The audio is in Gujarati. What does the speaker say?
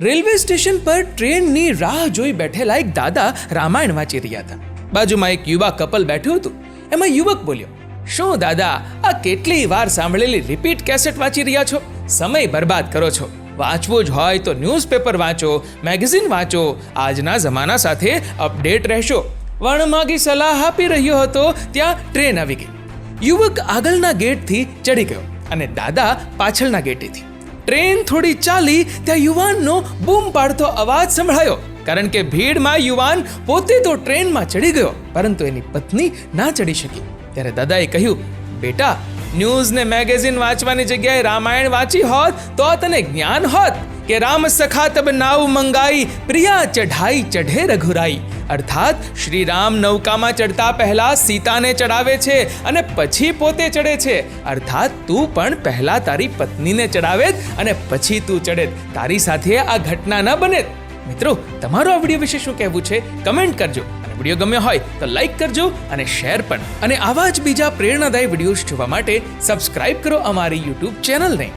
રેલવે સ્ટેશન પર ટ્રેનની રાહ જોઈ બેઠેલા એક દાદા રામાયણ વાંચી રહ્યા હતા. બાજુમાં એક યુવા કપલ બેઠું હતું. એમાં યુવક બોલ્યો, શું દાદા, આ કેટલી વાર સાંભળેલી રિપીટ કેસેટ વાંચી રહ્યા છો? સમય બરબાદ કરો છો. વાંચવું જ હોય તો ન્યૂઝપેપર વાંચો, મેગેઝિન વાંચો. આજના જમાના સાથે અપડેટ રહેશો. વણમાગી સલાહ આપી રહ્યો હતો ત્યાં ટ્રેન આવી ગઈ. યુવક આગળના ગેટથી ચડી ગયો અને દાદા પાછળના ગેટેથી. ટ્રેન થોડી ચાલી ત્યાં યુવાનનો બૂમ પાડતો અવાજ સંભળાયો. કારણ કે ભીડમાં યુવાન પોતે તો ટ્રેનમાં ચડી ગયો, પરંતુ એની પત્ની ના ચડી શકી. ત્યારે દાદાએ કહ્યું, બેટા, ન્યૂઝ ને મેગેઝિન વાંચવાની જગ્યાએ રામાયણ વાંચી હોત તો તને જ્ઞાન હોત કે રામ સખા તબ નાવ મંગાઈ, પ્રિયા ચઢાઈ ચઢે રઘુરાઈ. અર્થાત શ્રી રામ નૌકામાં ચડતા પહેલા સીતાને ચડાવે છે અને પછી પોતે ચડે છે. અર્થાત તું પણ પહેલા તારી પત્નીને ચડાવે અને પછી તું ચડે. તારી સાથે આ ઘટના ન બને. મિત્રો, તમારો આ વિડીયો વિશે શું કહેવું છે કમેન્ટ કરજો. અને વિડીયો ગમ્યો હોય તો લાઈક કરજો અને શેર પણ. અને આવા જ બીજા પ્રેરણાદાયી વિડીયોઝ જોવા માટે સબસ્ક્રાઇબ કરો અમારી યુટ્યુબ ચેનલને.